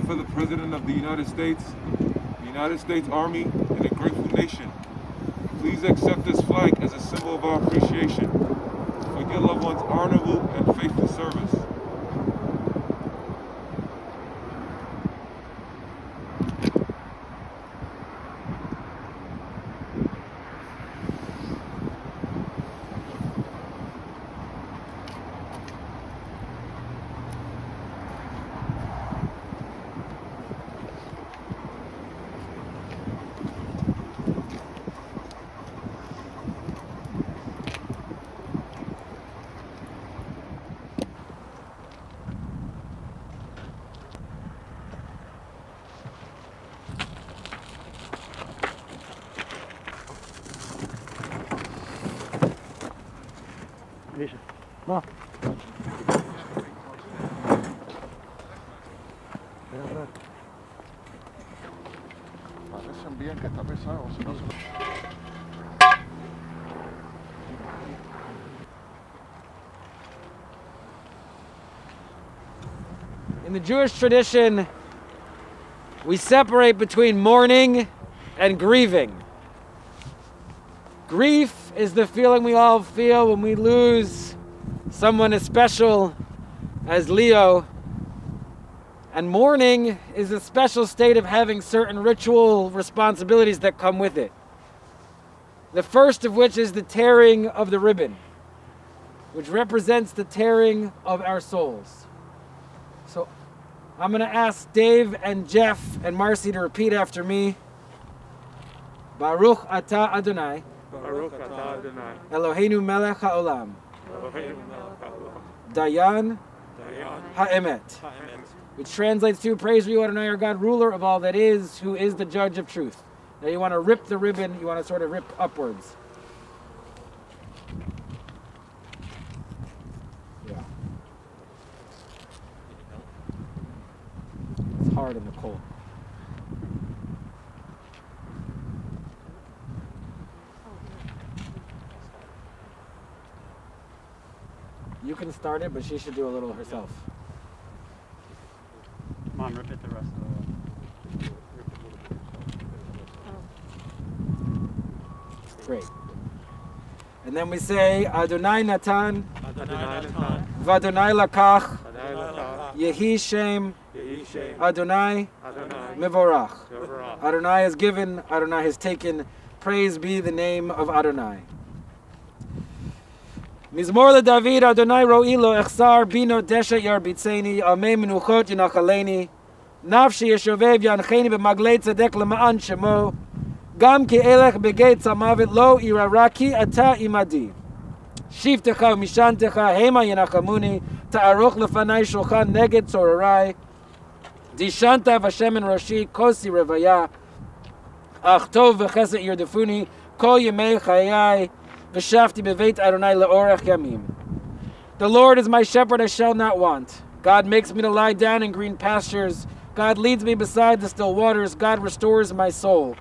for the President of the United States Army, and a grateful nation. Please accept this flag as a symbol of our appreciation for your loved one's honorable and faithful service. מה? In the Jewish tradition, we separate between mourning and grieving. Grief is the feeling we all feel when we lose someone as special as Leo. And mourning is a special state of having certain ritual responsibilities that come with it. The first of which is the tearing of the ribbon, which represents the tearing of our souls. So I'm going to ask Dave and Jeff and Marcy to repeat after me. Baruch atah Adonai, Baruch atah Adonai, Eloheinu melech haolam, Eloheinu melech haolam, Dayan Dayan ha'emet, ha'emet, which translates to, praise you, Adonai, our God, ruler of all that is, who is the judge of truth. Now you want to rip the ribbon, you want to sort of rip upwards. Yeah. It's hard in the cold. You can start it, but she should do a little herself. Mom, rip it the rest of Great. And then we say, Adonai Natan, Adonai Natan, Vadonai Lakach, Adonai Lakach, Yehi Shem, Yehi Shem, Adonai Adonai Mevorach. Mevorach. Adonai has given, Adonai has taken. Praise be the name of Adonai. Mizmor LeDavid, Adonai ro'ilo echsar bino desha yarbitzeni, amei menuchot yinachaleni, nafshi yeshovev yancheni b'maglei tzedek lema'an shemo, gam ki elech begei tzamavet lo iraraki ata imadi. Shiftecha umishantecha hema yenachamuni, ta'aruch lefanai shulchan neged tzorarai, dishanta v'shem en roshi kosi revaya, ach tov v'chesed yirdefuni, kol yemei chayai, v'shafti beveit Adonai le'orech yamim. The Lord is my shepherd, I shall not want. God makes me to lie down in green pastures. God leads me beside the still waters. God restores my soul.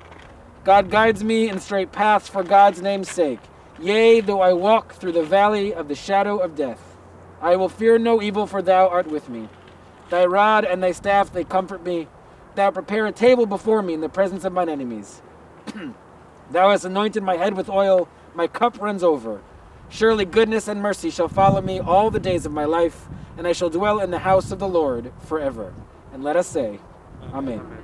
God guides me in straight paths for God's name's sake. Yea, though I walk through the valley of the shadow of death, I will fear no evil, for thou art with me. Thy rod and thy staff, they comfort me. Thou prepare a table before me in the presence of mine enemies. Thou hast anointed my head with oil, my cup runs over. Surely goodness and mercy shall follow me all the days of my life, and I shall dwell in the house of the Lord forever. And let us say, Amen. Amen.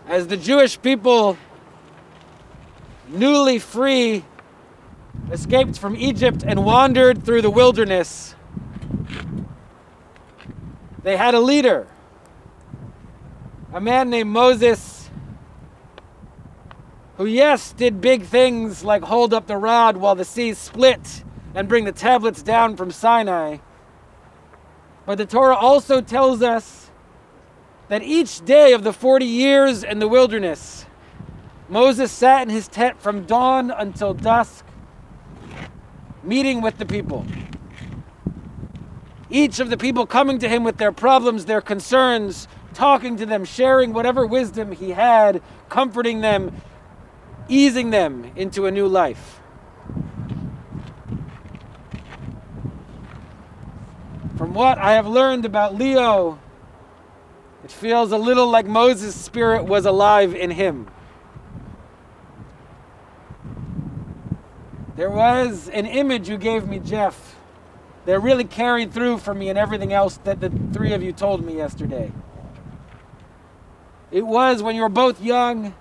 As the Jewish people, newly free, escaped from Egypt and wandered through the wilderness, they had a leader, a man named Moses, who, yes, did big things like hold up the rod while the sea split and bring the tablets down from Sinai. But the Torah also tells us that each day of the 40 years in the wilderness, Moses sat in his tent from dawn until dusk, meeting with the people. Each of the people coming to him with their problems, their concerns, talking to them, sharing whatever wisdom he had, comforting them, easing them into a new life. From what I have learned about Leo, it feels a little like Moses' spirit was alive in him. There was an image you gave me, Jeff, that really carried through for me and everything else that the three of you told me yesterday. It was when you were both young,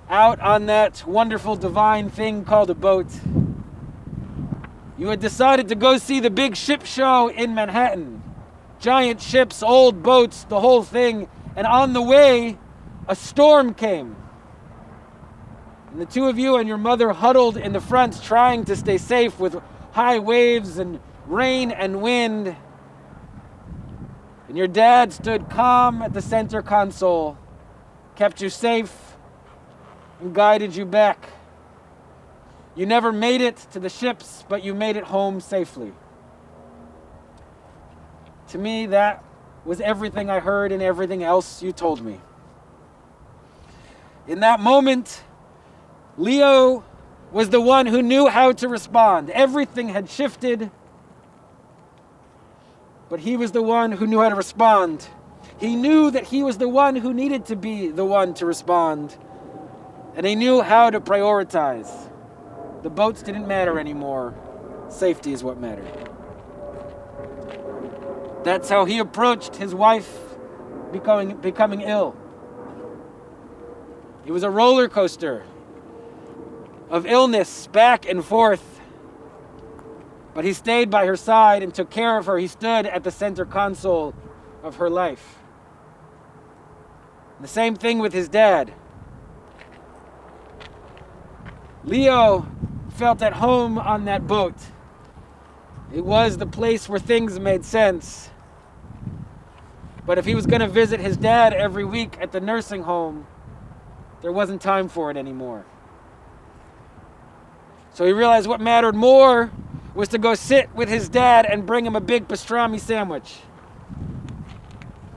out on that wonderful divine thing called a boat. You had decided to go see the big ship show in Manhattan. Giant ships, old boats, the whole thing. And on the way, a storm came. And the two of you and your mother huddled in the front, trying to stay safe with high waves and rain and wind. And your dad stood calm at the center console, kept you safe, and guided you back. You never made it to the ships, but you made it home safely. To me, that was everything I heard and everything else you told me. In that moment, Leo was the one who knew how to respond. Everything had shifted, but he was the one who knew how to respond. He knew that he was the one who needed to be the one to respond, and he knew how to prioritize. The boats didn't matter anymore. Safety is what mattered. That's how he approached his wife becoming ill. It was a roller coaster of illness back and forth. But he stayed by her side and took care of her. He stood at the center console of her life. The same thing with his dad. Leo felt at home on that boat. It was the place where things made sense. But if he was going to visit his dad every week at the nursing home, there wasn't time for it anymore. So he realized what mattered more was to go sit with his dad and bring him a big pastrami sandwich.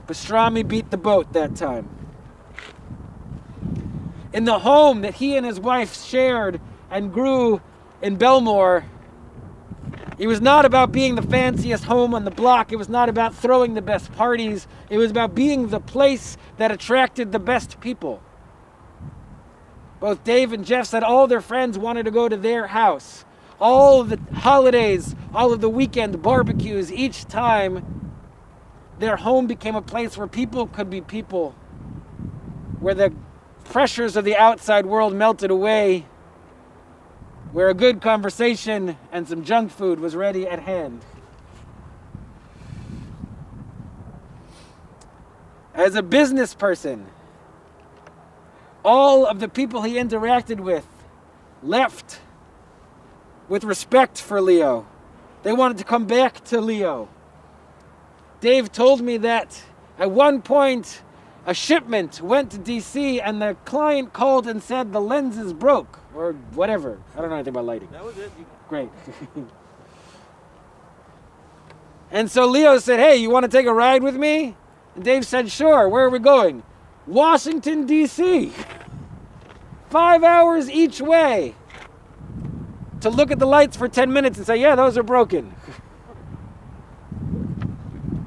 Pastrami beat the boat that time. In the home that he and his wife shared and grew in Belmore, it was not about being the fanciest home on the block. It was not about throwing the best parties. It was about being the place that attracted the best people. Both Dave and Jeff said all their friends wanted to go to their house. All of the holidays, all of the weekend barbecues, each time their home became a place where people could be people, where the pressures of the outside world melted away, where a good conversation and some junk food was ready at hand. As a business person, all of the people he interacted with left with respect for Leo. They wanted to come back to Leo. Dave told me that at one point a shipment went to DC and the client called and said the lenses broke or whatever. I don't know anything about lighting. That was it. Great. And so Leo said, hey, you want to take a ride with me? And Dave said, sure. Where are we going? Washington, D.C. 5 hours each way to look at the lights for 10 minutes and say, yeah, those are broken.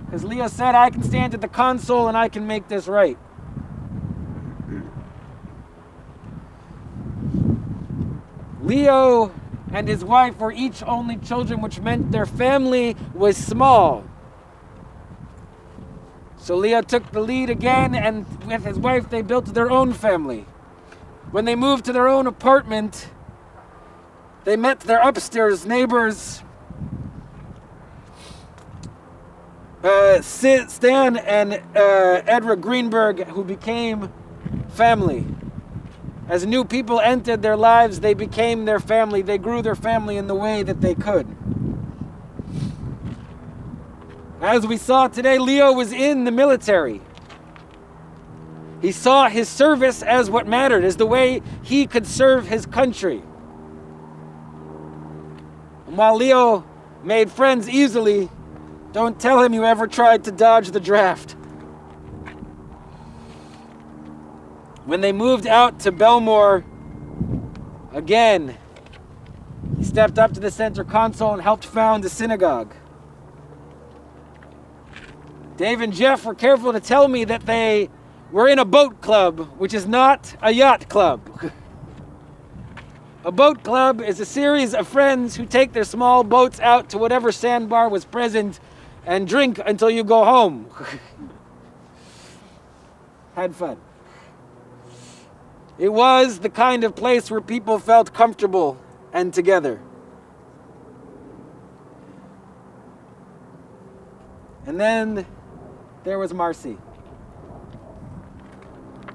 Because Leo said, I can stand at the console and I can make this right. Leo and his wife were each only children, which meant their family was small. So Leo took the lead again, and with his wife, they built their own family. When they moved to their own apartment, they met their upstairs neighbors, Stan and Edra Greenberg, who became family. As new people entered their lives, they became their family. They grew their family in the way that they could. As we saw today, Leo was in the military. He saw his service as what mattered, as the way he could serve his country. And while Leo made friends easily, don't tell him you ever tried to dodge the draft. When they moved out to Belmore, again, he stepped up to the center console and helped found a synagogue. Dave and Jeff were careful to tell me that they were in a boat club, which is not a yacht club. A boat club is a series of friends who take their small boats out to whatever sandbar was present and drink until you go home. Had fun. It was the kind of place where people felt comfortable and together. And then there was Marcy.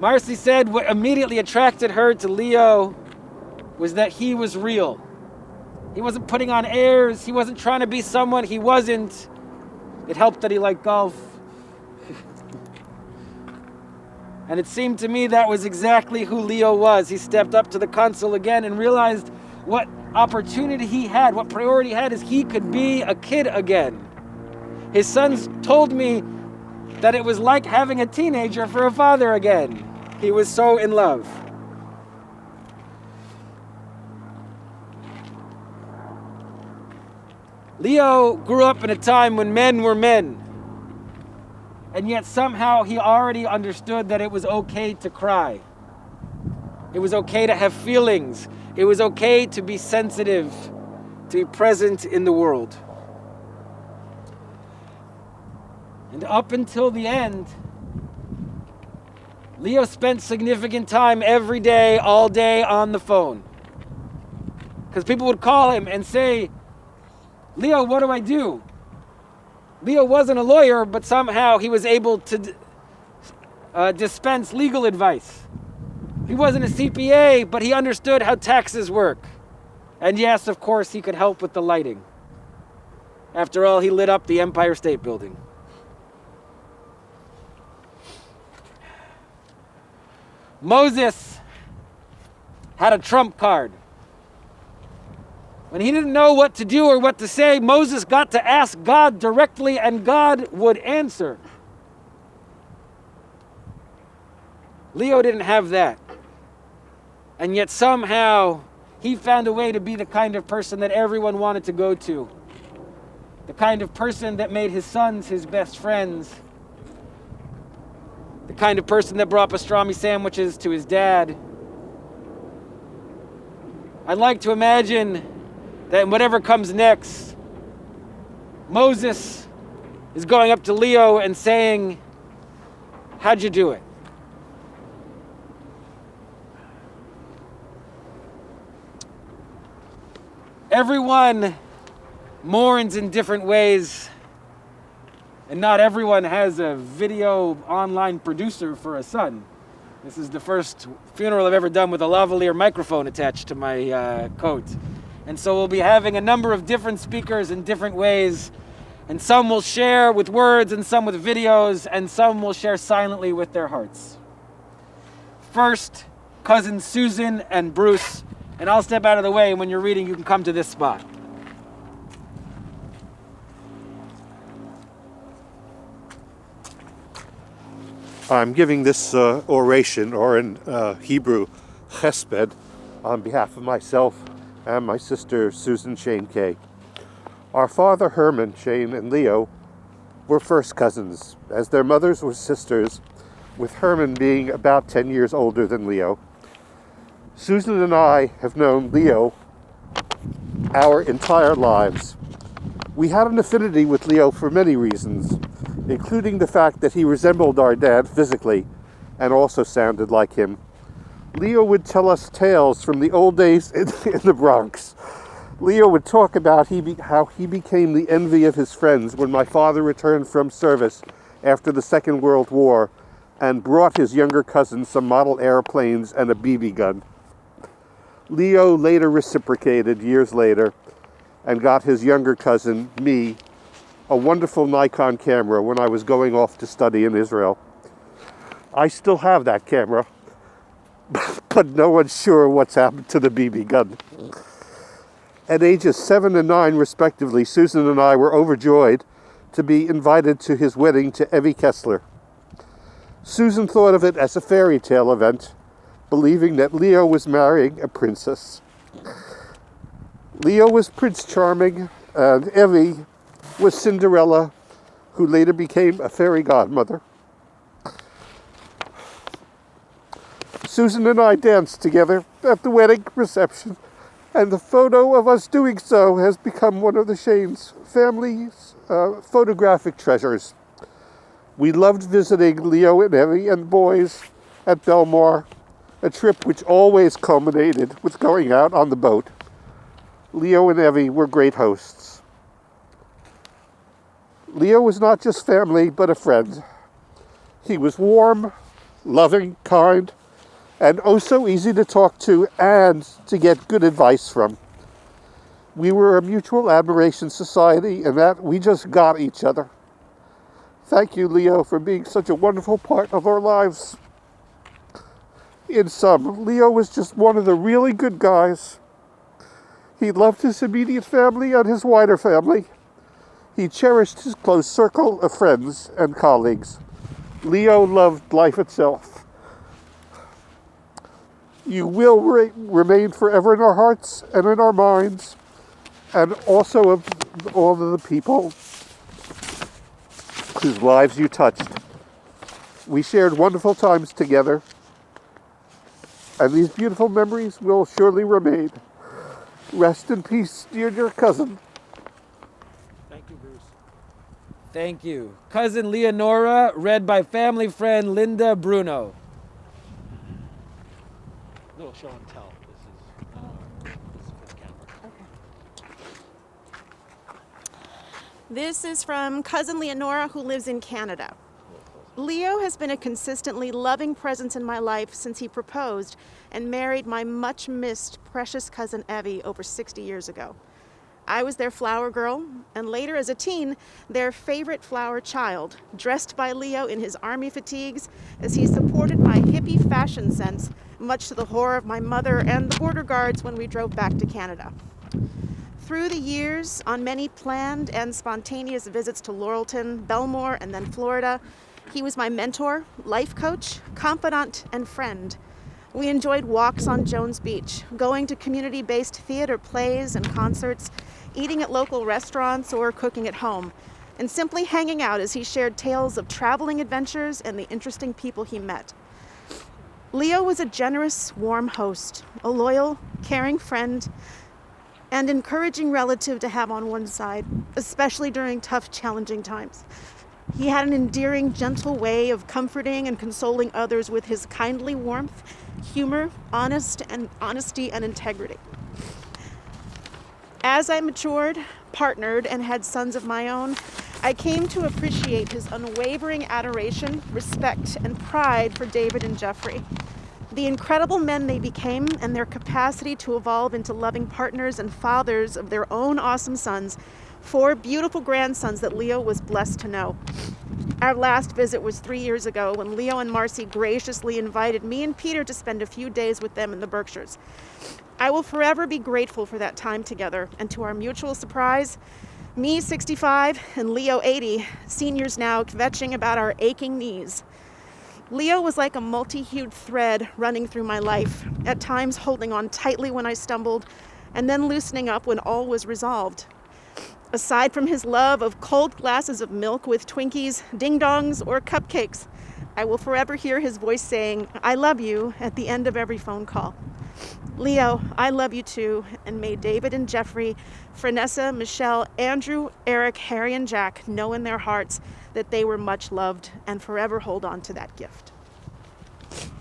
Marcy said what immediately attracted her to Leo was that he was real. He wasn't putting on airs. He wasn't trying to be someone he wasn't. It helped that he liked golf. And it seemed to me that was exactly who Leo was. He stepped up to the console again and realized what opportunity he had, what priority he had, is he could be a kid again. His sons told me that it was like having a teenager for a father again. He was so in love. Leo grew up in a time when men were men. And yet somehow he already understood that it was okay to cry. It was okay to have feelings. It was okay to be sensitive, to be present in the world. And up until the end, Leo spent significant time every day, all day on the phone. Because people would call him and say, Leo, what do I do? Leo wasn't a lawyer, but somehow he was able to dispense legal advice. He wasn't a CPA, but he understood how taxes work. And yes, of course, he could help with the lighting. After all, he lit up the Empire State Building. Moses had a trump card. When he didn't know what to do or what to say, Moses got to ask God directly and God would answer. Leo didn't have that. And yet somehow he found a way to be the kind of person that everyone wanted to go to. The kind of person that made his sons his best friends. The kind of person that brought pastrami sandwiches to his dad. I'd like to imagine that whatever comes next, Moses is going up to Leo and saying, how'd you do it? Everyone mourns in different ways, and not everyone has a video online producer for a son. This is the first funeral I've ever done with a lavalier microphone attached to my coat. And so we'll be having a number of different speakers in different ways. And some will share with words, and some with videos, and some will share silently with their hearts. First, cousins Susan and Bruce. And I'll step out of the way, and when you're reading, you can come to this spot. I'm giving this oration, or in Hebrew, chesped, on behalf of myself and my sister Susan Shane Kay. Our father Herman, Shane, and Leo were first cousins, as their mothers were sisters, with Herman being about 10 years older than Leo. Susan and I have known Leo our entire lives. We had an affinity with Leo for many reasons, including the fact that he resembled our dad physically and also sounded like him. Leo would tell us tales from the old days in the Bronx. Leo would talk about how he became the envy of his friends when my father returned from service after the Second World War and brought his younger cousin some model airplanes and a BB gun. Leo later reciprocated years later and got his younger cousin, me, a wonderful Nikon camera when I was going off to study in Israel. I still have that camera, but no one's sure what's happened to the BB gun. At ages 7 and 9, respectively, Susan and I were overjoyed to be invited to his wedding to Evie Kessler. Susan thought of it as a fairy tale event, believing that Leo was marrying a princess. Leo was Prince Charming, and Evie was Cinderella, who later became a fairy godmother. Susan and I danced together at the wedding reception, and the photo of us doing so has become one of the Shane's family's photographic treasures. We loved visiting Leo and Evie and the boys at Belmore, a trip which always culminated with going out on the boat. Leo and Evie were great hosts. Leo was not just family, but a friend. He was warm, loving, kind, and oh so easy to talk to and to get good advice from. We were a mutual admiration society in that we just got each other. Thank you, Leo, for being such a wonderful part of our lives. In sum, Leo was just one of the really good guys. He loved his immediate family and his wider family. He cherished his close circle of friends and colleagues. Leo loved life itself. You will remain forever in our hearts and in our minds, and also of all of the people whose lives you touched. We shared wonderful times together, and these beautiful memories will surely remain. Rest in peace, dear cousin. Thank you, Bruce. Thank you. Cousin Leonora, read by family friend Linda Bruno. Little show and tell. This is for the camera. This is from cousin Leonora, who lives in Canada. Leo has been a consistently loving presence in my life since he proposed and married my much-missed precious cousin Evie over 60 years ago. I was their flower girl, and later as a teen, their favorite flower child, dressed by Leo in his army fatigues as he supported my hippie fashion sense, much to the horror of my mother and the border guards when we drove back to Canada. Through the years, on many planned and spontaneous visits to Laurelton, Belmore, and then Florida, he was my mentor, life coach, confidant, and friend. We enjoyed walks on Jones Beach, going to community-based theater plays and concerts, eating at local restaurants or cooking at home, and simply hanging out as he shared tales of traveling adventures and the interesting people he met. Leo was a generous, warm host, a loyal, caring friend, and encouraging relative to have on one's side, especially during tough, challenging times. He had an endearing, gentle way of comforting and consoling others with his kindly warmth, humor, honesty, and integrity. As I matured, partnered, and had sons of my own, I came to appreciate his unwavering adoration, respect, and pride for David and Jeffrey. The incredible men they became and their capacity to evolve into loving partners and fathers of their own awesome sons, 4 beautiful grandsons that Leo was blessed to know. Our last visit was 3 years ago when Leo and Marcy graciously invited me and Peter to spend a few days with them in the Berkshires. I will forever be grateful for that time together, and to our mutual surprise, me 65 and Leo 80, seniors now kvetching about our aching knees. Leo was like a multi-hued thread running through my life, at times holding on tightly when I stumbled, and then loosening up when all was resolved. Aside from his love of cold glasses of milk with Twinkies, ding-dongs, or cupcakes, I will forever hear his voice saying, "I love you," at the end of every phone call. Leo, I love you too, and may David and Jeffrey, Franessa, Michelle, Andrew, Eric, Harry, and Jack know in their hearts that they were much loved and forever hold on to that gift. Thank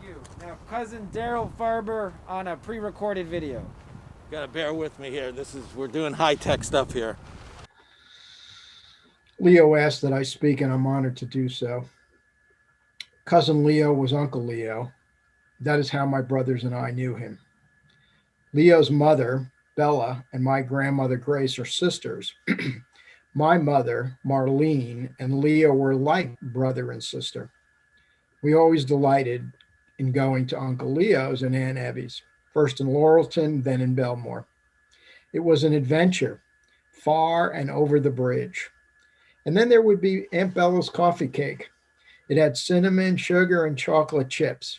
you. Now, cousin Daryl Farber on a pre-recorded video. You gotta bear with me here. We're doing high-tech stuff here. Leo asked that I speak, and I'm honored to do so. Cousin Leo was Uncle Leo. That is how my brothers and I knew him. Leo's mother, Bella, and my grandmother, Grace, are sisters. My mother, Marlene, and Leo were like brother and sister. We always delighted in going to Uncle Leo's and Aunt Evie's, first in Laurelton, then in Belmore. It was an adventure, far and over the bridge. And then there would be Aunt Bella's coffee cake. It had cinnamon, sugar, and chocolate chips.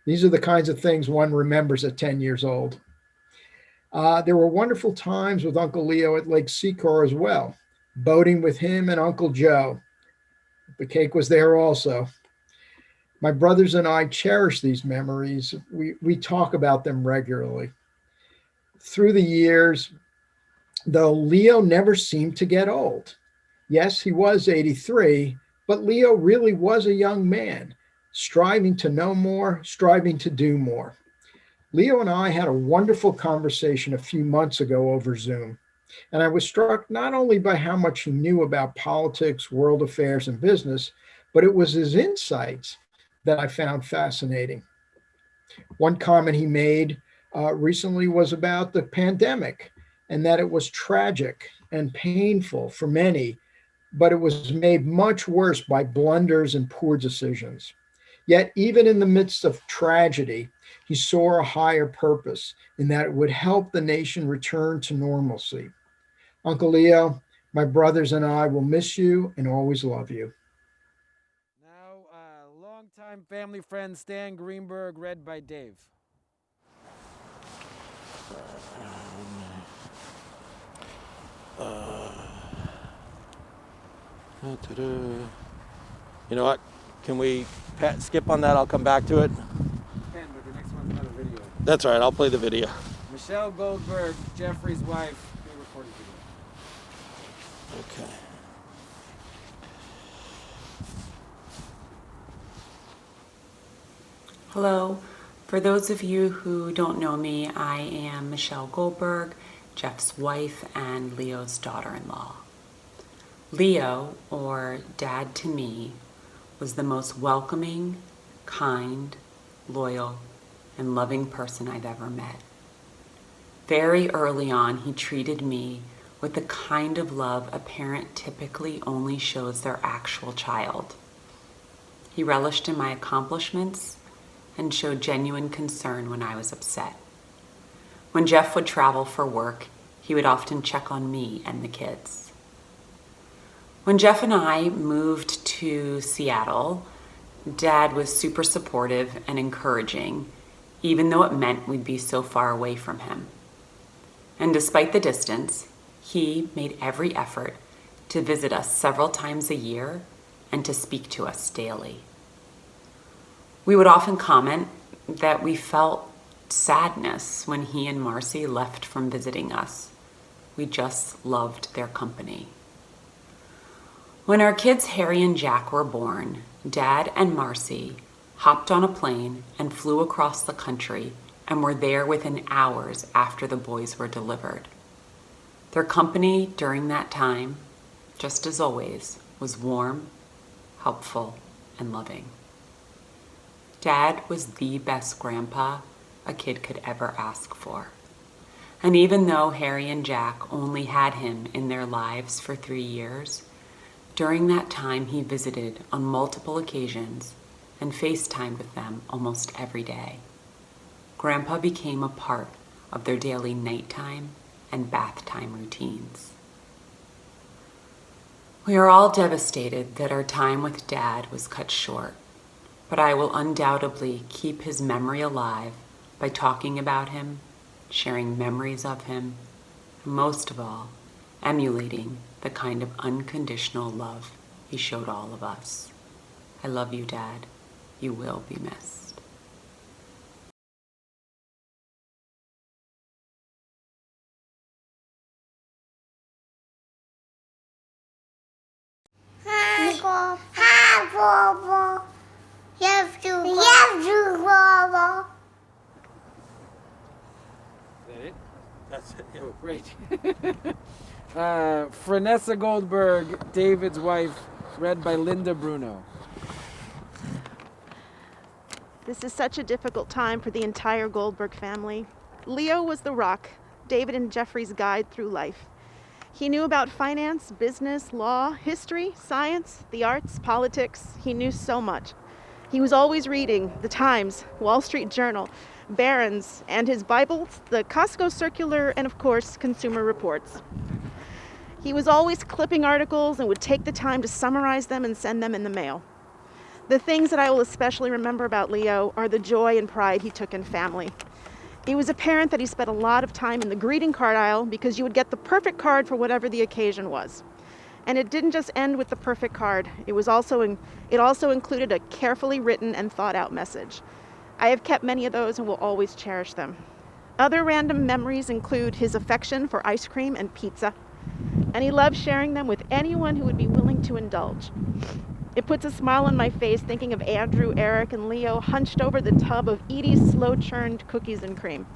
These are the kinds of things one remembers at 10 years old. There were wonderful times with Uncle Leo at Lake Secor as well, boating with him and Uncle Joe. The cake was there also. My brothers and I cherish these memories. We talk about them regularly. Through the years, though, Leo never seemed to get old. Yes, he was 83, but Leo really was a young man, striving to know more, striving to do more. Leo and I had a wonderful conversation a few months ago over Zoom, and I was struck not only by how much he knew about politics, world affairs, and business, but it was his insights that I found fascinating. One comment he made recently was about the pandemic and that it was tragic and painful for many, but it was made much worse by blunders and poor decisions. Yet, even in the midst of tragedy, he saw a higher purpose in that it would help the nation return to normalcy. Uncle Leo, my brothers and I will miss you and always love you. Now, longtime family friend Stan Greenberg, read by Dave. You know what? Can we skip on that? I'll come back to it. Ken, but the next one's not a video. That's all right. I'll play the video. Michelle Goldberg, Jeffrey's wife, pre-recorded video. Okay. Hello. For those of you who don't know me, I am Michelle Goldberg, Jeff's wife and Leo's daughter-in-law. Leo, or Dad to me, was the most welcoming, kind, loyal, and loving person I've ever met. Very early on, he treated me with the kind of love a parent typically only shows their actual child. He relished in my accomplishments and showed genuine concern when I was upset. When Jeff would travel for work, he would often check on me and the kids. When Jeff and I moved to Seattle, Dad was super supportive and encouraging, even though it meant we'd be so far away from him. And despite the distance, he made every effort to visit us several times a year and to speak to us daily. We would often comment that we felt sadness when he and Marcy left from visiting us. We just loved their company. When our kids Harry and Jack were born, Dad and Marcy hopped on a plane and flew across the country and were there within hours after the boys were delivered. Their company during that time, just as always, was warm, helpful, and loving. Dad was the best grandpa a kid could ever ask for. And even though Harry and Jack only had him in their lives for 3 years, during that time he visited on multiple occasions and FaceTimed with them almost every day. Grandpa became a part of their daily nighttime and bath time routines. We are all devastated that our time with Dad was cut short, but I will undoubtedly keep his memory alive by talking about him, sharing memories of him, and most of all, emulating the kind of unconditional love he showed all of us. I love you, Dad. You will be missed. Is that it? That's it. Yeah. Oh, great. Frenessa Goldberg, David's wife, read by Linda Bruno. This is such a difficult time for the entire Goldberg family. Leo was the rock, David and Jeffrey's guide through life. He knew about finance, business, law, history, science, the arts, politics. He knew so much. He was always reading the Times, Wall Street Journal, Barron's, and his Bibles, the Costco Circular, and of course, Consumer Reports. He was always clipping articles and would take the time to summarize them and send them in the mail. The things that I will especially remember about Leo are the joy and pride he took in family. He was apparent that he spent a lot of time in the greeting card aisle because you would get the perfect card for whatever the occasion was. And it didn't just end with the perfect card. It also included a carefully written and thought out message. I have kept many of those and will always cherish them. Other random memories include his affection for ice cream and pizza, and he loved sharing them with anyone who would be willing to indulge. It puts a smile on my face thinking of Andrew, Eric, and Leo hunched over the tub of Edie's slow-churned cookies and cream.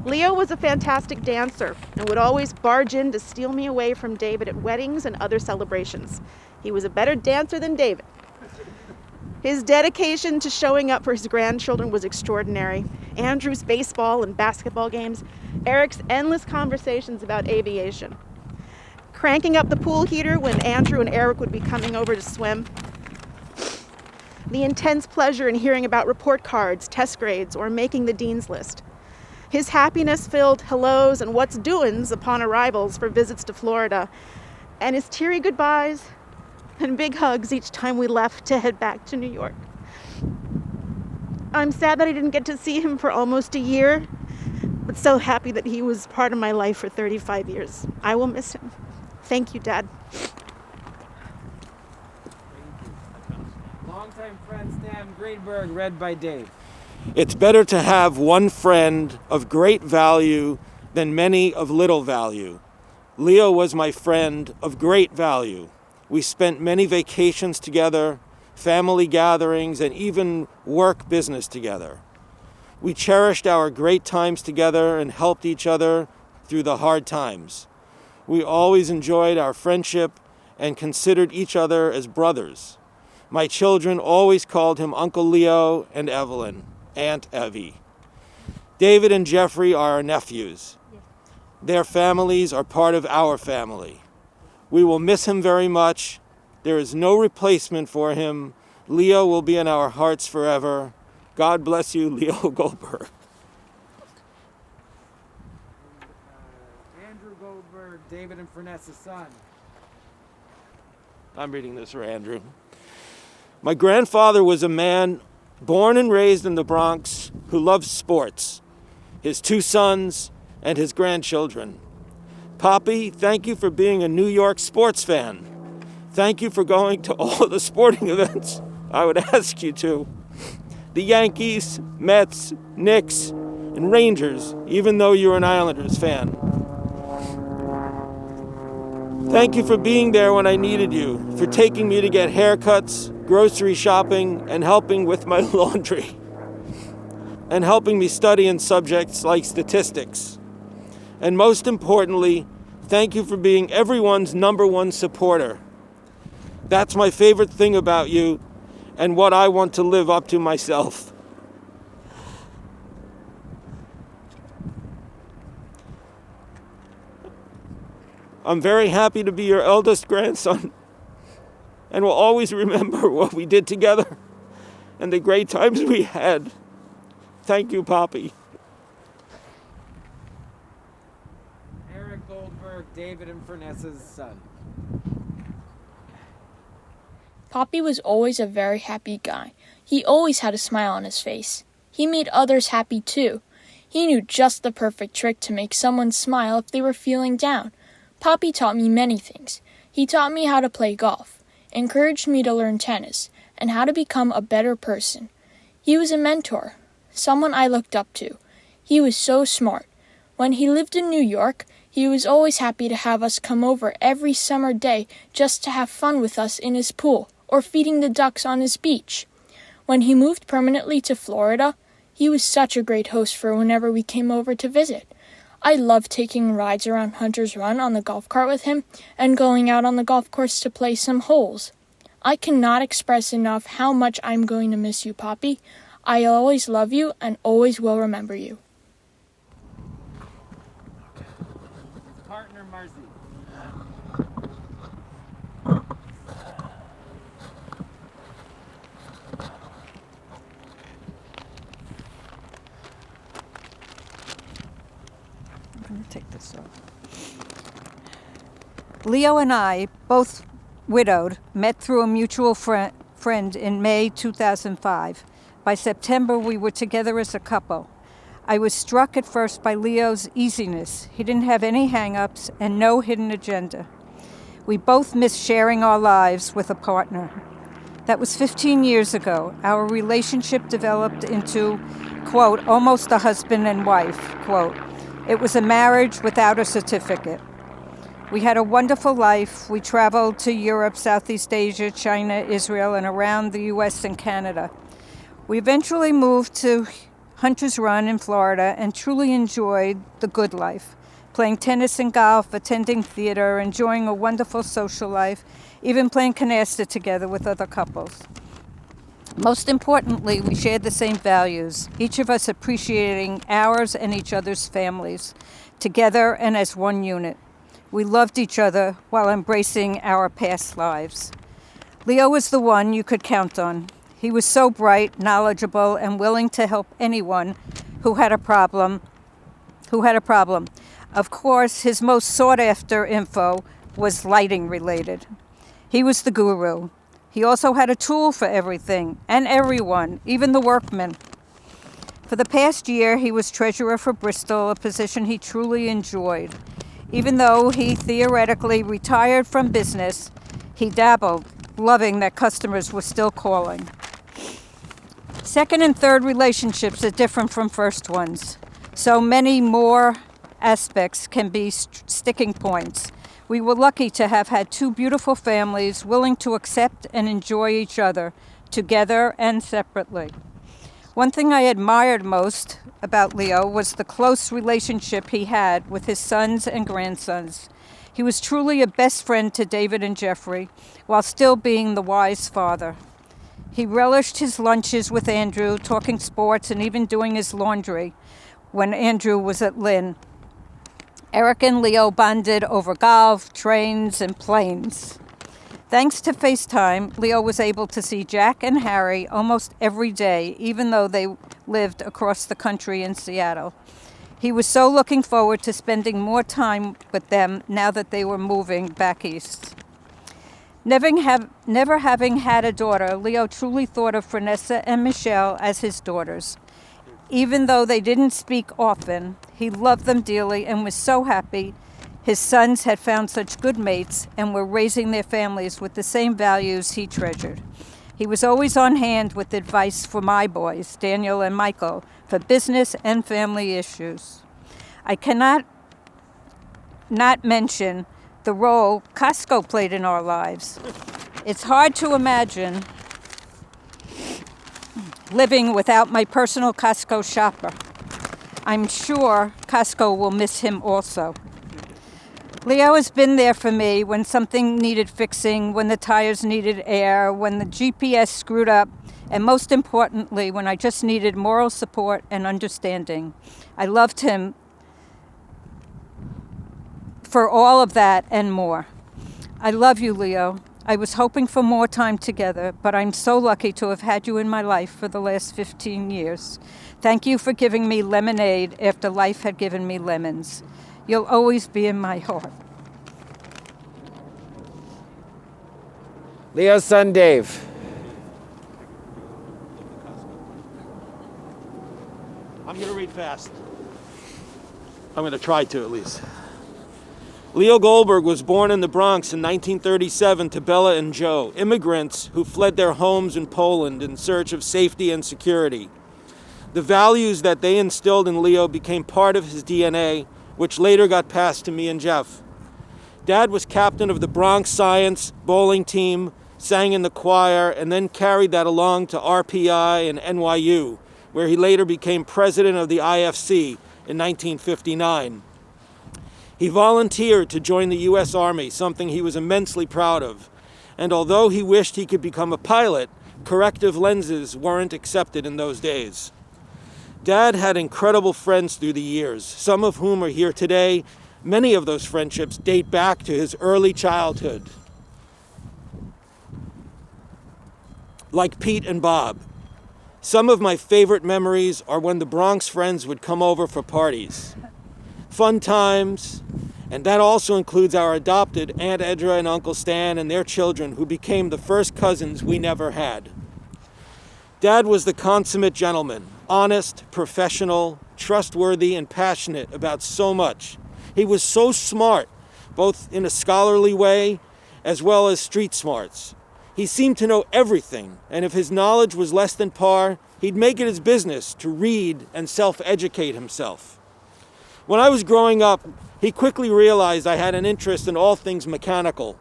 Leo was a fantastic dancer and would always barge in to steal me away from David at weddings and other celebrations. He was a better dancer than David. His dedication to showing up for his grandchildren was extraordinary. Andrew's baseball and basketball games, Eric's endless conversations about aviation, cranking up the pool heater when Andrew and Eric would be coming over to swim, the intense pleasure in hearing about report cards, test grades, or making the dean's list. His happiness-filled hellos and what's doin's upon arrivals for visits to Florida, and his teary goodbyes and big hugs each time we left to head back to New York. I'm sad that I didn't get to see him for almost a year, but so happy that he was part of my life for 35 years. I will miss him. Thank you, Dad. Longtime friend Stan Greenberg, read by Dave. It's better to have one friend of great value than many of little value. Leo was my friend of great value. We spent many vacations together, family gatherings, and even work business together. We cherished our great times together and helped each other through the hard times. We always enjoyed our friendship and considered each other as brothers. My children always called him Uncle Leo and Evelyn, Aunt Evie. David and Jeffrey are our nephews. Their families are part of our family. We will miss him very much. There is no replacement for him. Leo will be in our hearts forever. God bless you, Leo Goldberg. Andrew Goldberg, David and Fernessa's son. I'm reading this for Andrew. My grandfather was a man born and raised in the Bronx who loved sports, his 2 sons and his grandchildren. Poppy, thank you for being a New York sports fan. Thank you for going to all of the sporting events I would ask you to. The Yankees, Mets, Knicks, and Rangers, even though you're an Islanders fan. Thank you for being there when I needed you, for taking me to get haircuts, grocery shopping, and helping with my laundry, and helping me study in subjects like statistics. And most importantly, thank you for being everyone's #1 supporter. That's my favorite thing about you and what I want to live up to myself. I'm very happy to be your eldest grandson and will always remember what we did together and the great times we had. Thank you, Poppy. Eric Goldberg, David and Fernessa's son. Poppy was always a very happy guy. He always had a smile on his face. He made others happy too. He knew just the perfect trick to make someone smile if they were feeling down. Poppy taught me many things. He taught me how to play golf, encouraged me to learn tennis, and how to become a better person. He was a mentor, someone I looked up to. He was so smart. When he lived in New York, he was always happy to have us come over every summer day just to have fun with us in his pool or feeding the ducks on his beach. When he moved permanently to Florida, he was such a great host for whenever we came over to visit. I loved taking rides around Hunter's Run on the golf cart with him and going out on the golf course to play some holes. I cannot express enough how much I'm going to miss you, Poppy. I always love you and always will remember you. Partner Marzi. I'm going to take this off. Leo and I both widowed, met through a mutual friend in May 2005. By September, we were together as a couple. I was struck at first by Leo's easiness. He didn't have any hang-ups and no hidden agenda. We both missed sharing our lives with a partner. That was 15 years ago. Our relationship developed into, quote, almost a husband and wife, quote. It was a marriage without a certificate. We had a wonderful life. We traveled to Europe, Southeast Asia, China, Israel, and around the US and Canada. We eventually moved to Hunter's Run in Florida and truly enjoyed the good life, playing tennis and golf, attending theater, enjoying a wonderful social life, even playing canasta together with other couples. Most importantly, we shared the same values, each of us appreciating ours and each other's families, together and as one unit. We loved each other while embracing our past lives. Leo was the one you could count on. He was so bright, knowledgeable, and willing to help anyone who had a problem. Of course, his most sought-after info was lighting related. He was the guru. He also had a tool for everything and everyone, even the workmen. For the past year, he was treasurer for Bristol, a position he truly enjoyed. Even though he theoretically retired from business, he dabbled, loving that customers were still calling. Second and third relationships are different from first ones. So many more aspects can be sticking points. We were lucky to have had two beautiful families willing to accept and enjoy each other, together and separately. One thing I admired most about Leo was the close relationship he had with his sons and grandsons. He was truly a best friend to David and Jeffrey, while still being the wise father. He relished his lunches with Andrew, talking sports and even doing his laundry when Andrew was at Lynn. Eric and Leo bonded over golf, trains, and planes. Thanks to FaceTime, Leo was able to see Jack and Harry almost every day, even though they lived across the country in Seattle. He was so looking forward to spending more time with them now that they were moving back east. Never having had a daughter, Leo truly thought of Fernessa and Michelle as his daughters. Even though they didn't speak often, he loved them dearly and was so happy his sons had found such good mates and were raising their families with the same values he treasured. He was always on hand with advice for my boys, Daniel and Michael, for business and family issues. I cannot not mention the role Costco played in our lives. It's hard to imagine living without my personal Costco shopper. I'm sure Costco will miss him also. Leo has been there for me when something needed fixing, when the tires needed air, when the GPS screwed up, and most importantly, when I just needed moral support and understanding. I loved him for all of that and more. I love you, Leo. I was hoping for more time together, but I'm so lucky to have had you in my life for the last 15 years. Thank you for giving me lemonade after life had given me lemons. You'll always be in my heart. Leo's son, Dave. I'm going to read fast. I'm going to try to, at least. Leo Goldberg was born in the Bronx in 1937 to Bella and Joe, immigrants who fled their homes in Poland in search of safety and security. The values that they instilled in Leo became part of his DNA, which later got passed to me and Jeff. Dad was captain of the Bronx Science bowling team, sang in the choir, and then carried that along to RPI and NYU, where he later became president of the IFC in 1959. He volunteered to join the U.S. Army, something he was immensely proud of. And although he wished he could become a pilot, corrective lenses weren't accepted in those days. Dad had incredible friends through the years, some of whom are here today. Many of those friendships date back to his early childhood. Like Pete and Bob. Some of my favorite memories are when the Bronx friends would come over for parties. Fun times, And that also includes our adopted Aunt Edra and Uncle Stan and their children, who became the first cousins we never had. Dad was the consummate gentleman, honest, professional, trustworthy, and passionate about so much. He was so smart, both in a scholarly way as well as street smarts. He seemed to know everything, and if his knowledge was less than par, he'd make it his business to read and self-educate himself. When I was growing up, he quickly realized I had an interest in all things mechanical.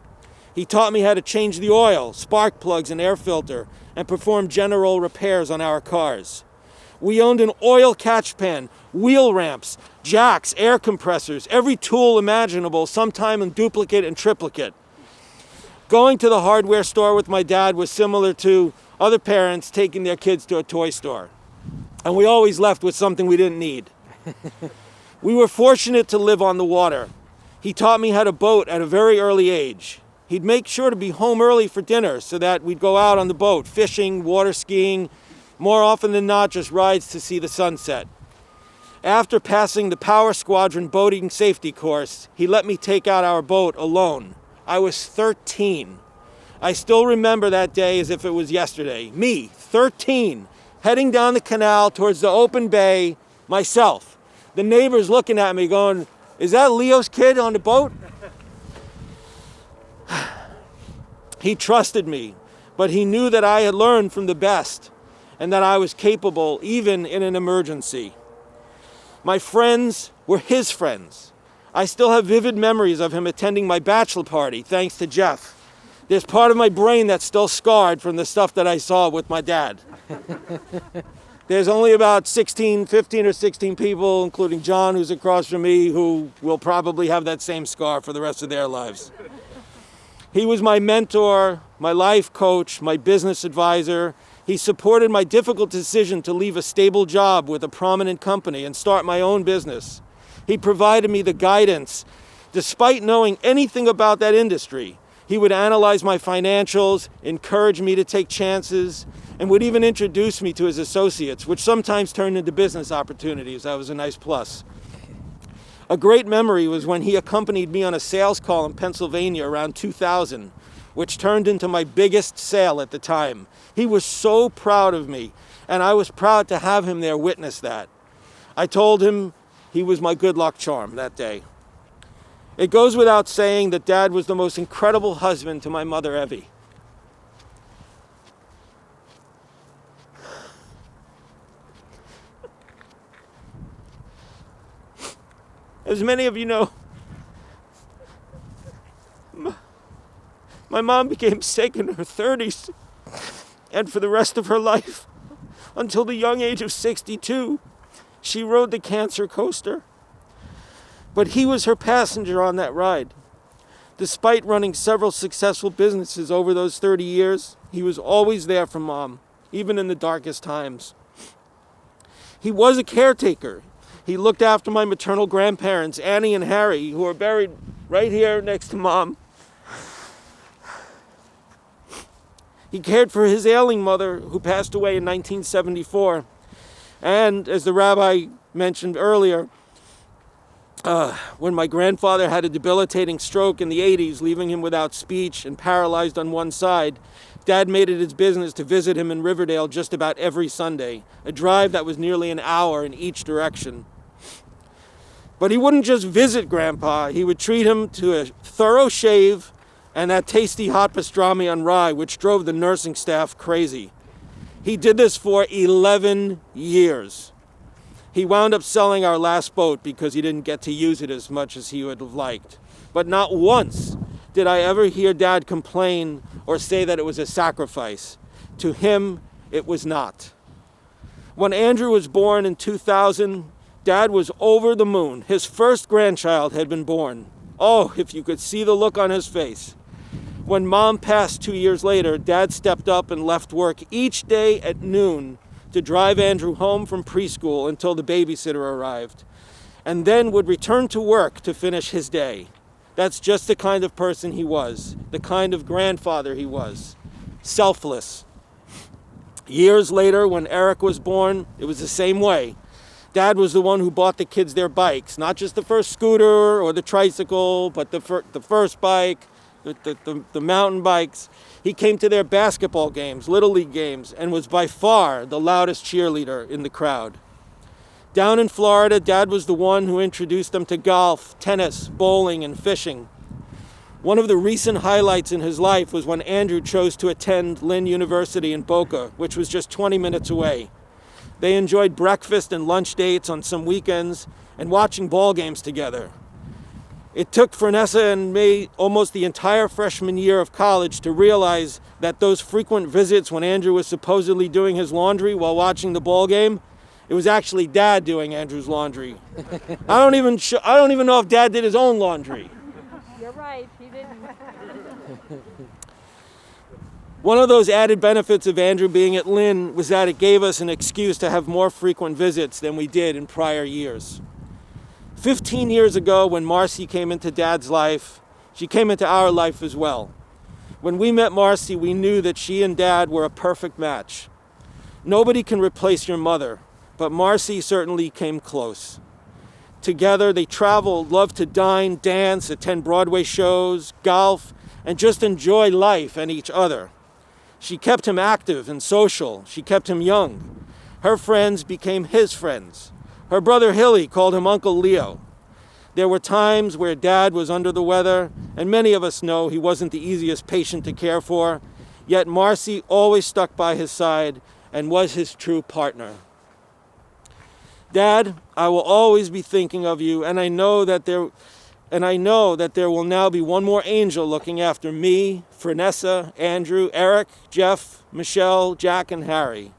He taught me how to change the oil, spark plugs, and air filter, and perform general repairs on our cars. We owned an oil catch pan, wheel ramps, jacks, air compressors, every tool imaginable, sometime in duplicate and triplicate. Going to the hardware store with my dad was similar to other parents taking their kids to a toy store. And we always left with something we didn't need. We were fortunate to live on the water. He taught me how to boat at a very early age. He'd make sure to be home early for dinner so that we'd go out on the boat, fishing, water skiing, more often than not just rides to see the sunset. After passing the Power Squadron boating safety course, he let me take out our boat alone. I was 13. I still remember that day as if it was yesterday. Me, 13, heading down the canal towards the open bay, myself. The neighbors looking at me going, "Is that Leo's kid on the boat?" He trusted me, but he knew that I had learned from the best and that I was capable even in an emergency. My friends were his friends. I still have vivid memories of him attending my bachelor party, thanks to Jeff. There's part of my brain that's still scarred from the stuff that I saw with my dad. There's only about 15 or 16 people, including John, who's across from me, who will probably have that same scar for the rest of their lives. He was my mentor, my life coach, my business advisor. He supported my difficult decision to leave a stable job with a prominent company and start my own business. He provided me the guidance. Despite knowing anything about that industry, he would analyze my financials, encourage me to take chances, and would even introduce me to his associates, which sometimes turned into business opportunities. That was a nice plus. A great memory was when he accompanied me on a sales call in Pennsylvania around 2000, which turned into my biggest sale at the time. He was so proud of me, and I was proud to have him there witness that. I told him he was my good luck charm that day. It goes without saying that Dad was the most incredible husband to my mother, Evie. As many of you know, my mom became sick in her 30s, and for the rest of her life, until the young age of 62, she rode the cancer coaster. But he was her passenger on that ride. Despite running several successful businesses over those 30 years, he was always there for Mom, even in the darkest times. He was a caretaker. He looked after my maternal grandparents, Annie and Harry, who are buried right here next to Mom. He cared for his ailing mother, who passed away in 1974. And, as the rabbi mentioned earlier, when my grandfather had a debilitating stroke in the 80s, leaving him without speech and paralyzed on one side, Dad made it his business to visit him in Riverdale just about every Sunday, a drive that was nearly an hour in each direction. But he wouldn't just visit Grandpa. He would treat him to a thorough shave and that tasty hot pastrami on rye, which drove the nursing staff crazy. He did this for 11 years. He wound up selling our last boat because he didn't get to use it as much as he would have liked. But not once did I ever hear Dad complain or say that it was a sacrifice. To him, it was not. When Andrew was born in 2000, Dad was over the moon. His first grandchild had been born. Oh, if you could see the look on his face. When Mom passed 2 years later, Dad stepped up and left work each day at noon to drive Andrew home from preschool until the babysitter arrived, and then would return to work to finish his day. That's just the kind of person he was, the kind of grandfather he was. Selfless. Years later, when Eric was born, it was the same way. Dad was the one who bought the kids their bikes, not just the first scooter or the tricycle, but the first bike, the mountain bikes. He came to their basketball games, Little League games, and was by far the loudest cheerleader in the crowd. Down in Florida, Dad was the one who introduced them to golf, tennis, bowling, and fishing. One of the recent highlights in his life was when Andrew chose to attend Lynn University in Boca, which was just 20 minutes away. They enjoyed breakfast and lunch dates on some weekends and watching ball games together. It took Fernessa and me almost the entire freshman year of college to realize that those frequent visits when Andrew was supposedly doing his laundry while watching the ball game, it was actually Dad doing Andrew's laundry. I don't even know if Dad did his own laundry. You're right, he didn't. One of those added benefits of Andrew being at Lynn was that it gave us an excuse to have more frequent visits than we did in prior years. 15 years ago, when Marcy came into Dad's life, she came into our life as well. When we met Marcy, we knew that she and Dad were a perfect match. Nobody can replace your mother, but Marcy certainly came close. Together, they traveled, loved to dine, dance, attend Broadway shows, golf, and just enjoy life and each other. She kept him active and social. She kept him young. Her friends became his friends. Her brother Hilly called him Uncle Leo. There were times where Dad was under the weather, and many of us know he wasn't the easiest patient to care for, yet Marcy always stuck by his side and was his true partner. Dad, I will always be thinking of you, and I know that there will now be one more angel looking after me, Fernessa, Andrew, Eric, Jeff, Michelle, Jack, and Harry.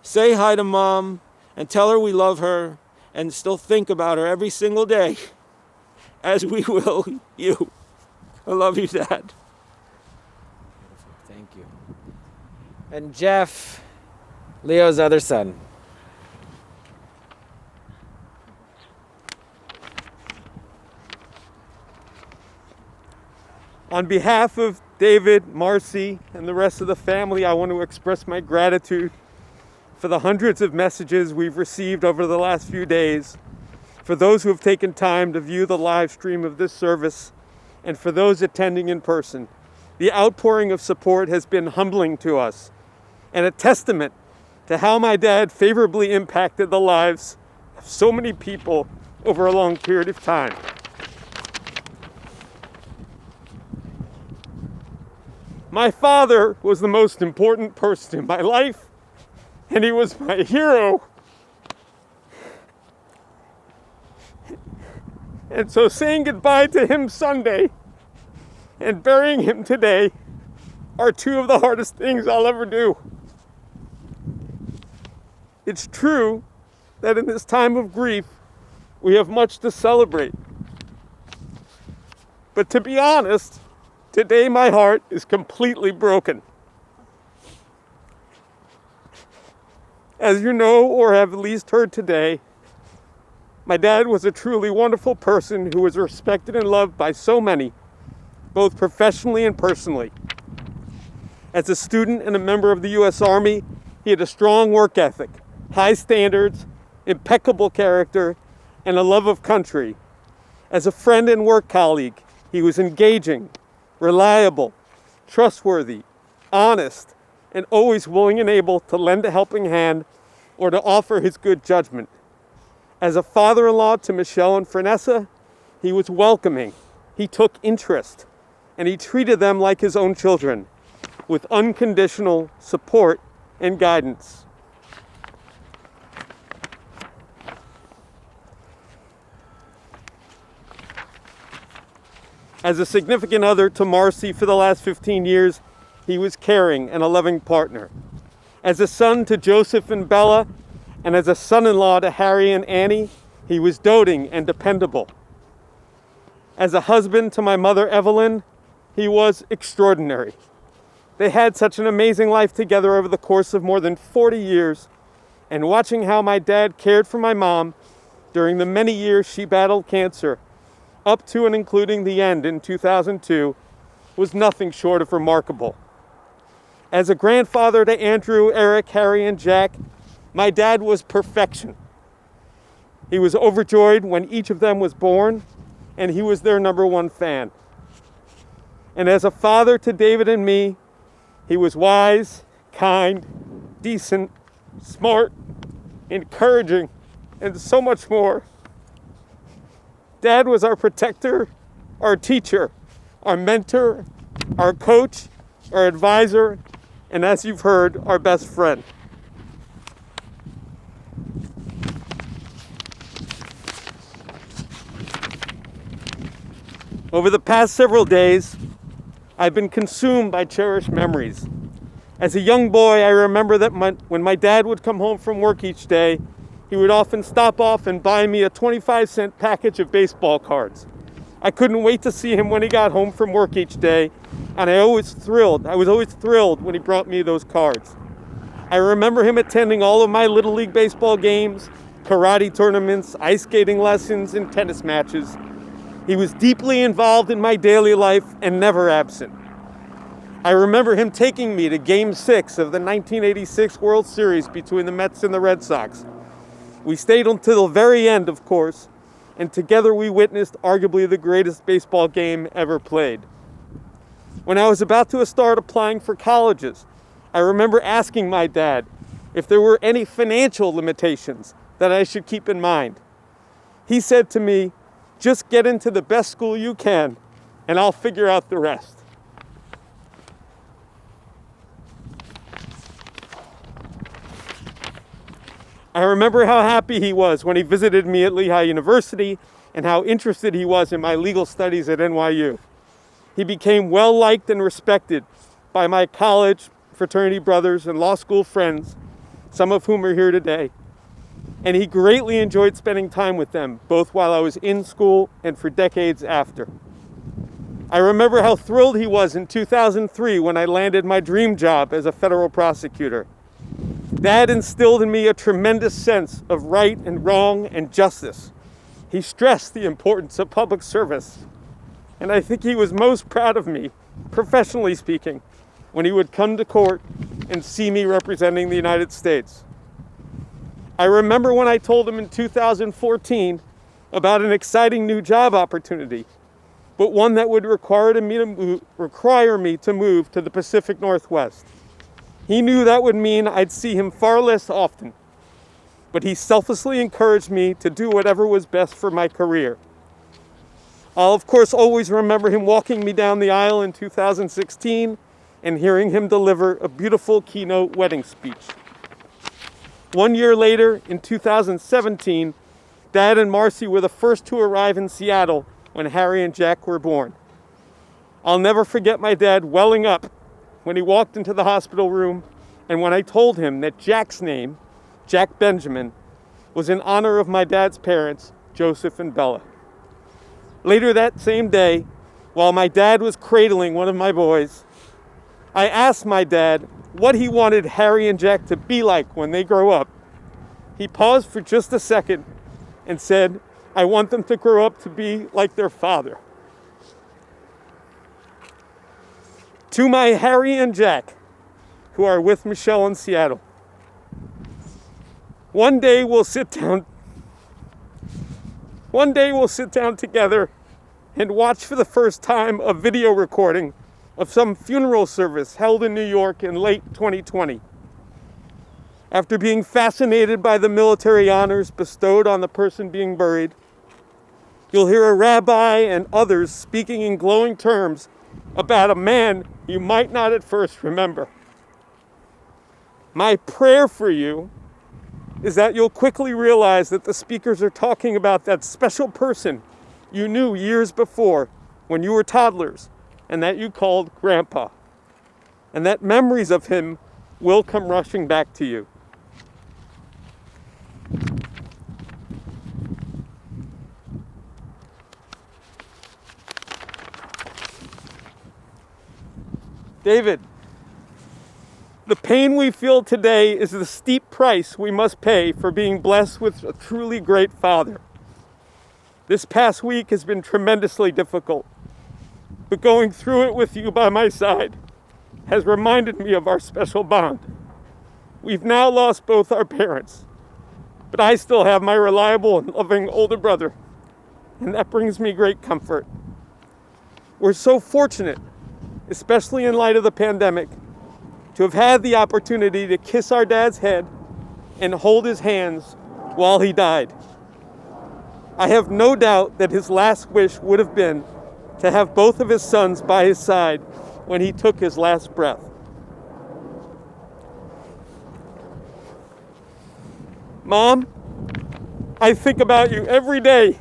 Say hi to Mom and tell her we love her and still think about her every single day, as we will you. I love you, Dad. Thank you. And Jeff, Leo's other son. On behalf of David, Marcy, and the rest of the family, I want to express my gratitude for the hundreds of messages we've received over the last few days, for those who have taken time to view the live stream of this service, and for those attending in person. The outpouring of support has been humbling to us and a testament to how my dad favorably impacted the lives of so many people over a long period of time. My father was the most important person in my life, and he was my hero. And so saying goodbye to him Sunday and burying him today are two of the hardest things I'll ever do. It's true that in this time of grief, we have much to celebrate. But to be honest, today my heart is completely broken. As you know, or have at least heard today, my dad was a truly wonderful person who was respected and loved by so many, both professionally and personally. As a student and a member of the U.S. Army, he had a strong work ethic, high standards, impeccable character, and a love of country. As a friend and work colleague, he was engaging, reliable, trustworthy, honest, and always willing and able to lend a helping hand or to offer his good judgment. As a father-in-law to Michelle and Fernessa, he was welcoming, he took interest, and he treated them like his own children, with unconditional support and guidance. As a significant other to Marcy for the last 15 years, he was caring and a loving partner. As a son to Joseph and Bella, and as a son-in-law to Harry and Annie, he was doting and dependable. As a husband to my mother Evelyn, he was extraordinary. They had such an amazing life together over the course of more than 40 years, and watching how my dad cared for my mom during the many years she battled cancer, up to and including the end in 2002, was nothing short of remarkable. As a grandfather to Andrew, Eric, Harry, and Jack, my dad was perfection. He was overjoyed when each of them was born, and he was their number one fan. And as a father to David and me, he was wise, kind, decent, smart, encouraging, and so much more. Dad was our protector, our teacher, our mentor, our coach, our advisor, and as you've heard, our best friend. Over the past several days, I've been consumed by cherished memories. As a young boy, I remember that when my dad would come home from work each day, he would often stop off and buy me a 25-cent package of baseball cards. I couldn't wait to see him when he got home from work each day, and I was always thrilled when he brought me those cards. I remember him attending all of my Little League baseball games, karate tournaments, ice skating lessons, and tennis matches. He was deeply involved in my daily life and never absent. I remember him taking me to Game 6 of the 1986 World Series between the Mets and the Red Sox. We stayed until the very end, of course, and together we witnessed arguably the greatest baseball game ever played. When I was about to start applying for colleges, I remember asking my dad if there were any financial limitations that I should keep in mind. He said to me, "Just get into the best school you can, and I'll figure out the rest." I remember how happy he was when he visited me at Lehigh University and how interested he was in my legal studies at NYU. He became well-liked and respected by my college, fraternity brothers, and law school friends, some of whom are here today. And he greatly enjoyed spending time with them, both while I was in school and for decades after. I remember how thrilled he was in 2003 when I landed my dream job as a federal prosecutor. Dad instilled in me a tremendous sense of right and wrong and justice. He stressed the importance of public service. And I think he was most proud of me, professionally speaking, when he would come to court and see me representing the United States. I remember when I told him in 2014 about an exciting new job opportunity, but one that would require me to move to the Pacific Northwest. He knew that would mean I'd see him far less often, but he selflessly encouraged me to do whatever was best for my career. I'll, of course, always remember him walking me down the aisle in 2016 and hearing him deliver a beautiful keynote wedding speech. 1 year later, in 2017, Dad and Marcy were the first to arrive in Seattle when Harry and Jack were born. I'll never forget my dad welling up when he walked into the hospital room and when I told him that Jack's name, Jack Benjamin, was in honor of my dad's parents, Joseph and Bella. Later that same day, while my dad was cradling one of my boys, I asked my dad what he wanted Harry and Jack to be like when they grow up. He paused for just a second and said, "I want them to grow up to be like their father." To my Harry and Jack, who are with Michelle in Seattle, one day we'll sit down together and watch for the first time a video recording of some funeral service held in New York in late 2020. After being fascinated by the military honors bestowed on the person being buried, you'll hear a rabbi and others speaking in glowing terms about a man you might not at first remember. My prayer for you is that you'll quickly realize that the speakers are talking about that special person you knew years before when you were toddlers and that you called Grandpa, and that memories of him will come rushing back to you. David, the pain we feel today is the steep price we must pay for being blessed with a truly great father. This past week has been tremendously difficult, but going through it with you by my side has reminded me of our special bond. We've now lost both our parents, but I still have my reliable and loving older brother, and that brings me great comfort. We're so fortunate, especially in light of the pandemic, to have had the opportunity to kiss our dad's head and hold his hands while he died. I have no doubt that his last wish would have been to have both of his sons by his side when he took his last breath. Mom, I think about you every day,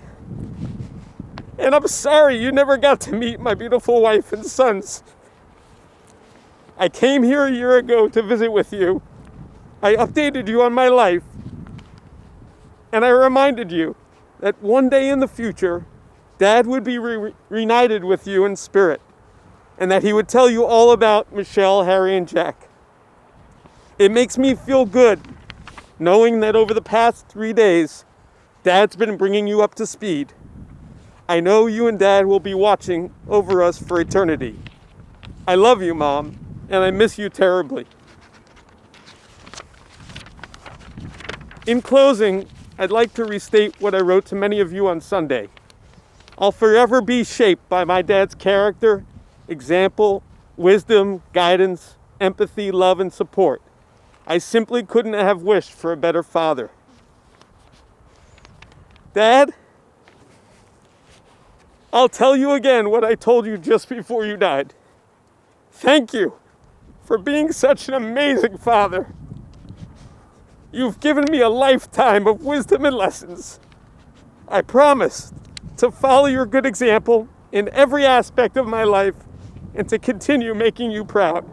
and I'm sorry you never got to meet my beautiful wife and sons. I came here a year ago to visit with you. I updated you on my life, and I reminded you that one day in the future, Dad would be reunited with you in spirit, and that he would tell you all about Michelle, Harry, and Jack. It makes me feel good knowing that over the past 3 days, Dad's been bringing you up to speed. I know you and Dad will be watching over us for eternity. I love you, Mom, and I miss you terribly. In closing, I'd like to restate what I wrote to many of you on Sunday. I'll forever be shaped by my dad's character, example, wisdom, guidance, empathy, love, and support. I simply couldn't have wished for a better father. Dad, I'll tell you again what I told you just before you died. Thank you for being such an amazing father. You've given me a lifetime of wisdom and lessons. I promise to follow your good example in every aspect of my life and to continue making you proud.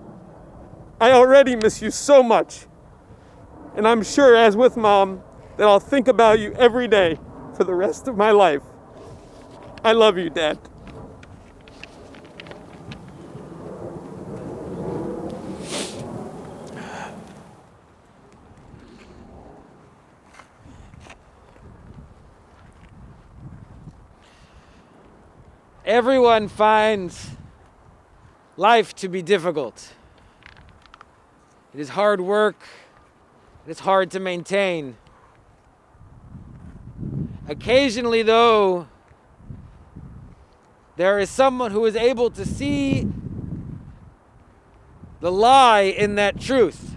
I already miss you so much, and I'm sure, as with Mom, that I'll think about you every day for the rest of my life. I love you, Dad. Everyone finds life to be difficult. It is hard work. It is hard to maintain. Occasionally, though, there is someone who is able to see the lie in that truth.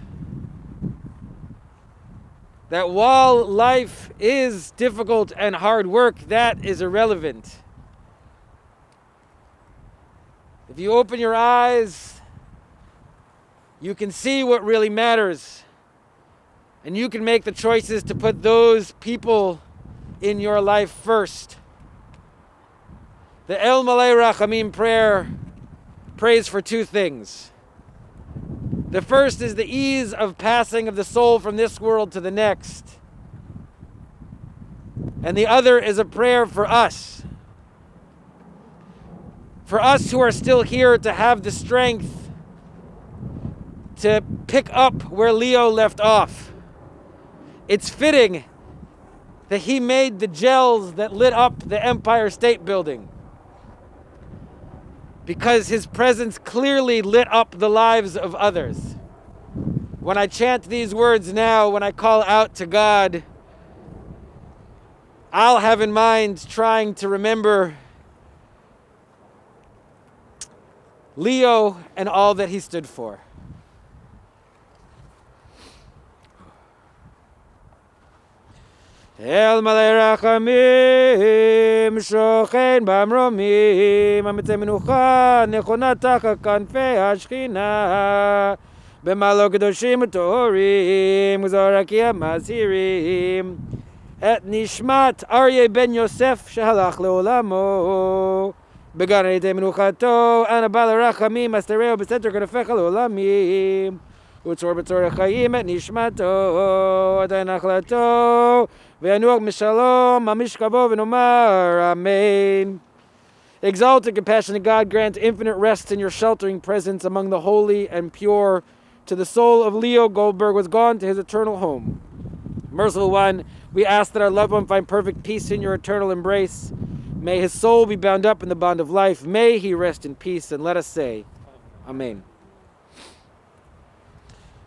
That while life is difficult and hard work, that is irrelevant. If you open your eyes, you can see what really matters. And you can make the choices to put those people in your life first. The El Malay Rachamim prayer prays for two things. The first is the ease of passing of the soul from this world to the next. And the other is a prayer for us. For us who are still here to have the strength to pick up where Leo left off. It's fitting that he made the gels that lit up the Empire State Building, because his presence clearly lit up the lives of others. When I chant these words now, when I call out to God, I'll have in mind trying to remember Leo and all that he stood for. El Malay Rachamim Shochen Bamromim Amitze Menucha Nechona Tachal Kanfei HaShechina B'malo Kedoshim U'Tohorim U'Zorakia Mazirim Et Nishmat Aryeh Ben Yosef Shehalach Le'olamo Began Eidei Menuchato Ana Bala Rachamim Astereo B'Seter Kenefecha Le'olamim Utzor B'Tzor Chaim Et Nishmato Adai Nachlato V'yanuach Mishalom Amishkavo V'nomar Amen. Exalted, compassionate God, grant infinite rest in your sheltering presence among the holy and pure. To the soul of Leo Goldberg was gone to his eternal home. Merciful One, we ask that our loved one find perfect peace in your eternal embrace. May his soul be bound up in the bond of life. May he rest in peace, and let us say, Amen.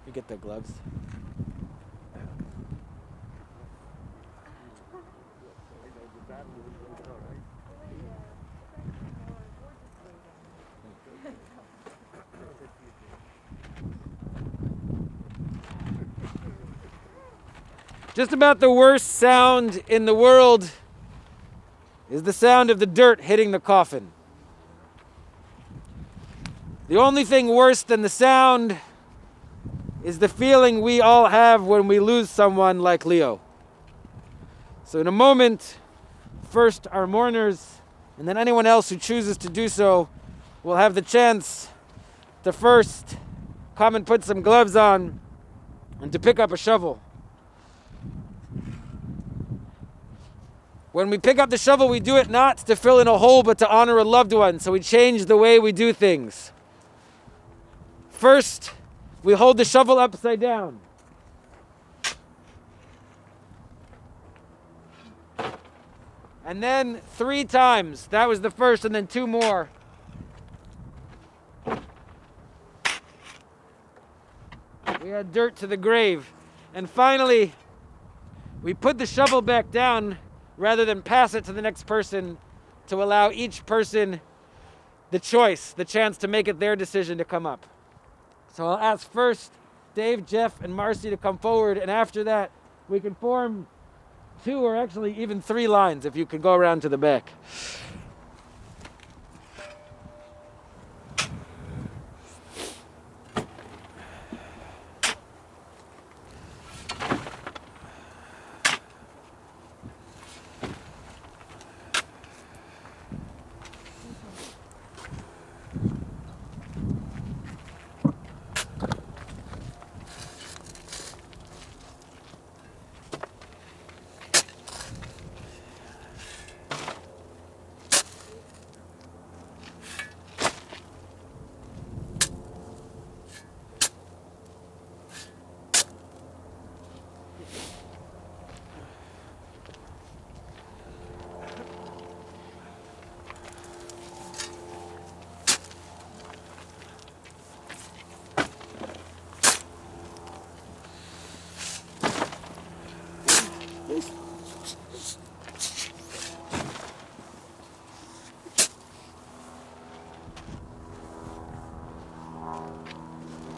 You get the gloves. Just about the worst sound in the world is the sound of the dirt hitting the coffin. The only thing worse than the sound is the feeling we all have when we lose someone like Leo. So in a moment, first our mourners, and then anyone else who chooses to do so will have the chance to first come and put some gloves on and to pick up a shovel. When we pick up the shovel, we do it not to fill in a hole, but to honor a loved one. So we change the way we do things. First, we hold the shovel upside down. And then 3 times. That was the first, and then 2 more. We add dirt to the grave. And finally, we put the shovel back down rather than pass it to the next person, to allow each person the choice, the chance to make it their decision to come up. So I'll ask first Dave, Jeff, and Marcy to come forward, and after that we can form 2 or actually even 3 lines if you could go around to the back.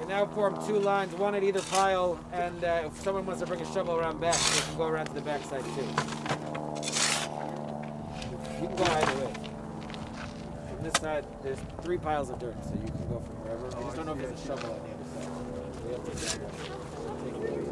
Now form 2 lines, 1 at either pile, and if someone wants to bring a shovel around back, they can go around to the back side too. You can go either way. From this side, there's 3 piles of dirt, so you can go from wherever. I just don't know if there's a shovel on the other side. We have to take it.